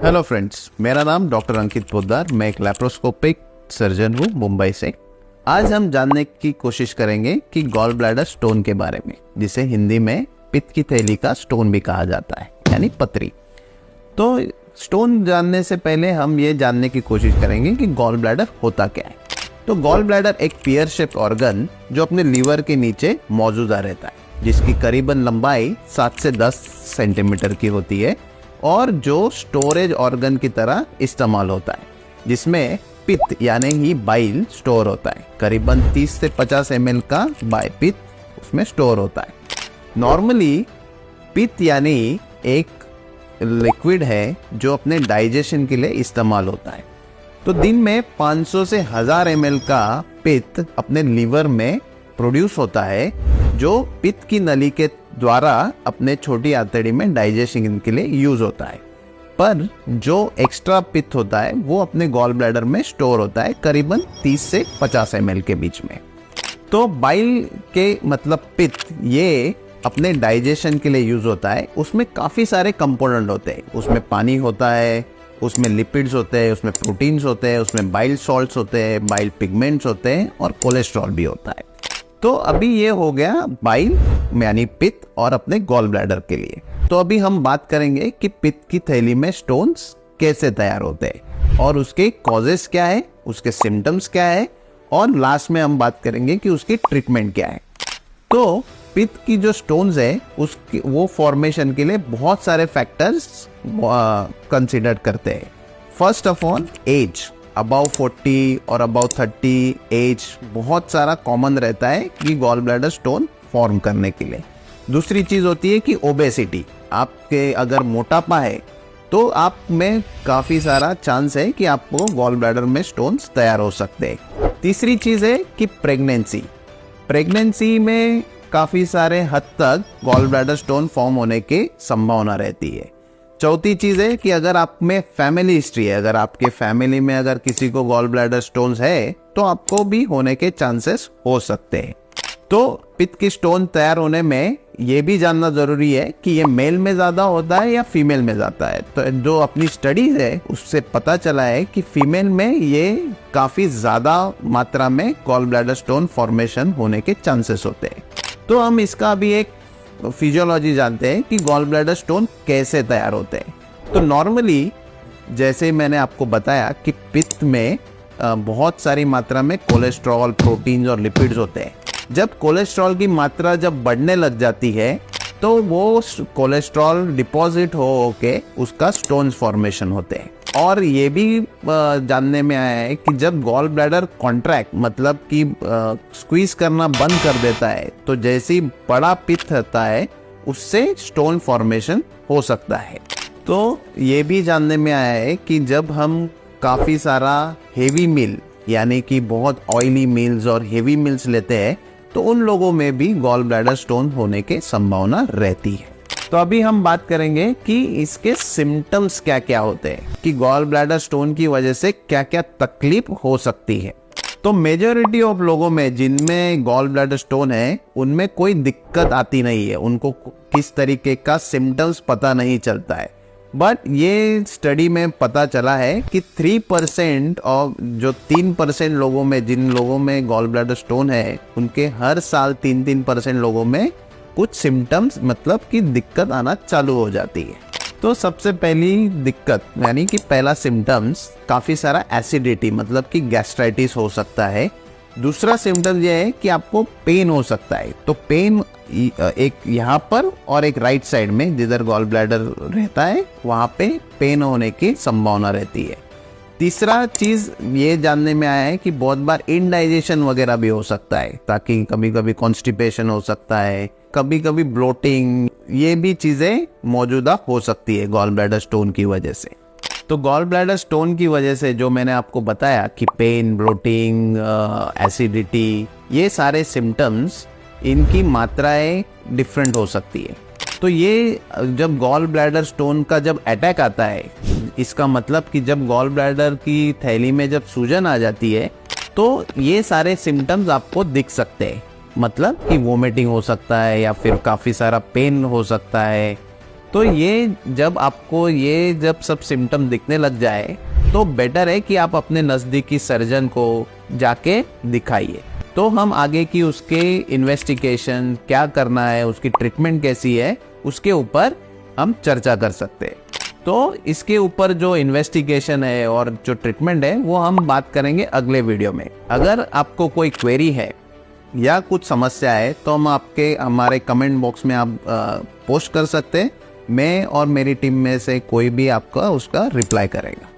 Hello friends, मेरा नाम doctor अंकित पोद्दार। मैं एक लैप्रोस्कोपिक सर्जन हूँ मुंबई से। आज हम जानने की कोशिश करेंगे कि गॉल ब्लैडर स्टोन के बारे में, जिसे हिंदी में पित्त की थैली का स्टोन भी कहा जाता है, यानी पथरी। तो स्टोन जानने से पहले हम ये जानने की कोशिश करेंगे कि गॉल ब्लैडर होता क्या है। तो गॉल ब्लैडर एक पियर शेप ऑर्गन जो अपने लीवर के नीचे मौजूदा रहता है, जिसकी करीबन लंबाई 7 से 10 सेंटीमीटर की होती है और जो स्टोरेज ऑर्गन की तरह इस्तेमाल होता है, जिसमें पित्त यानी ही बाइल स्टोर होता है। करीबन 30 से 50 ml का पित्त उसमें स्टोर होता है। नॉर्मली पित्त यानी एक लिक्विड है जो अपने डाइजेशन के लिए इस्तेमाल होता है। तो दिन में 500 से 1000 ml का पित्त अपने लीवर में प्रोड्यूस होता है, जो पित्त की नली के द्वारा अपने छोटी आंतड़ी में डाइजेशन के लिए यूज होता है। पर जो एक्स्ट्रा पित्त होता है वो अपने गॉल ब्लैडर में स्टोर होता है, करीबन 30 से 50 ml के बीच में। तो बाइल के मतलब पित्त ये अपने डाइजेशन के लिए यूज होता है। उसमें काफी सारे कंपोनेंट होते हैं। उसमें पानी होता है, उसमें लिपिड्स होते हैं, उसमें प्रोटीन्स होते हैं, उसमें बाइल सॉल्ट्स होते हैं, बाइल पिगमेंट्स होते हैं और कोलेस्ट्रॉल भी होता है। तो अभी ये हो गया बाइल यानी पित्त और अपने गॉल ब्लैडर के लिए। तो अभी हम बात करेंगे कि पित्त की थैली में स्टोन्स कैसे तैयार होते हैं और उसके कॉजेस क्या है, उसके सिम्टम्स क्या है, और लास्ट में हम बात करेंगे कि उसकी ट्रीटमेंट क्या है। तो पित्त की जो स्टोन्स है उसकी वो फॉर्मेशन के लिए बहुत सारे फैक्टर्स कंसिडर करते हैं। First of all age, about 40 और अबाउ 30 एज बहुत सारा कॉमन रहता है कि गॉल ब्लैडर स्टोन फॉर्म करने के लिए। दूसरी चीज होती है कि ओबेसिटी। आपके अगर मोटापा है तो आप में काफी सारा चांस है कि आपको गॉल ब्लैडर में स्टोन्स तैयार हो सकते हैं। तीसरी चीज है कि प्रेगनेंसी में काफी सारे हद तक गॉल ब्लैडर स्टोन फॉर्म होने की संभावना रहती है। चौथी चीज है कि अगर आप में फैमिली हिस्ट्री है, अगर आपके फैमिली में अगर किसी को गॉल ब्लैडर स्टोन्स है तो आपको भी होने के चांसेस हो सकते हैं। तो पित्त की स्टोन तैयार होने में ये भी जानना जरूरी है कि ये मेल में ज्यादा होता है या फीमेल में ज्यादा है। तो जो अपनी स्टडीज है उससे पता चला है कि फीमेल में ये काफी ज्यादा मात्रा में गॉल ब्लैडर स्टोन फॉर्मेशन होने के चांसेस होते हैं। तो हम इसका भी एक फिजियोलॉजी जानते हैं कि गॉल ब्लैडर स्टोन कैसे तैयार होते हैं। तो नॉर्मली जैसे मैंने आपको बताया कि पित्त में बहुत सारी मात्रा में कोलेस्ट्रॉल, प्रोटीन्स और लिपिड्स होते हैं। जब कोलेस्ट्रॉल की मात्रा जब बढ़ने लग जाती है तो वो कोलेस्ट्रॉल डिपॉजिट हो के उसका स्टोन्स फॉर्मेशन होते हैं। और ये भी जानने में आया है कि जब गॉल ब्लैडर कॉन्ट्रैक्ट मतलब कि स्क्वीज करना बंद कर देता है तो जैसी बड़ा पित्त रहता है उससे स्टोन फॉर्मेशन हो सकता है। तो ये भी जानने में आया है कि जब हम काफी सारा हेवी मील यानी कि बहुत ऑयली मील्स और हेवी मील्स लेते हैं तो उन लोगों में भी गॉल ब्लैडर स्टोन होने की संभावना रहती है। तो अभी हम बात करेंगे कि इसके सिम्टम्स क्या क्या होते हैं, कि गॉल ब्लैडर स्टोन की वजह से क्या क्या तकलीफ हो सकती है। तो मेजॉरिटी ऑफ लोगों में जिनमें गॉल ब्लैडर स्टोन है उनमें कोई दिक्कत आती नहीं है, उनको किस तरीके का सिम्टम्स पता नहीं चलता है। बट ये स्टडी में पता चला है कि 3% और जो 3% लोगों में, जिन लोगों में गॉल ब्लैडर स्टोन है उनके हर साल 3% लोगों में कुछ सिम्टम्स मतलब कि दिक्कत आना चालू हो जाती है। तो सबसे पहली दिक्कत यानी कि पहला सिम्टम्स काफी सारा एसिडिटी मतलब कि गैस्ट्राइटिस हो सकता है। दूसरा सिम्टम यह है कि आपको पेन हो सकता है। तो पेन एक यहाँ पर और एक राइट साइड में जिधर गॉल ब्लैडर रहता है वहां पे पेन होने की संभावना रहती है। तीसरा चीज ये जानने में आया है कि बहुत बार इनडाइजेशन वगैरह भी हो सकता है, ताकि कभी कभी कॉन्स्टिपेशन हो सकता है, कभी कभी ब्लोटिंग, ये भी चीजें मौजूदा हो सकती है गॉल ब्लैडर स्टोन की वजह से। तो गॉल ब्लैडर स्टोन की वजह से जो मैंने आपको बताया कि पेन, ब्लोटिंग, एसिडिटी, ये सारे सिम्टम्स इनकी मात्राएं डिफरेंट हो सकती है। तो ये जब गॉल ब्लैडर स्टोन का जब अटैक आता है, इसका मतलब कि जब गॉल ब्लैडर की थैली में जब सूजन आ जाती है तो ये सारे सिम्टम्स आपको दिख सकते हैं। मतलब कि वोमिटिंग हो सकता है या फिर काफी सारा पेन हो सकता है। तो ये जब सब सिम्टम दिखने लग जाए तो बेटर है कि आप अपने नज़दीकी सर्जन को जाके दिखाइए। तो हम आगे की उसके इन्वेस्टिगेशन क्या करना है, उसकी ट्रीटमेंट कैसी है, उसके ऊपर हम चर्चा कर सकते हैं। तो इसके ऊपर जो इन्वेस्टिगेशन है और जो ट्रीटमेंट है वो हम बात करेंगे अगले वीडियो में। अगर आपको कोई क्वेरी है या कुछ समस्या है तो हमारे कमेंट बॉक्स में आप पोस्ट कर सकते हैं। मैं और मेरी टीम में से कोई भी आपका उसका रिप्लाई करेगा।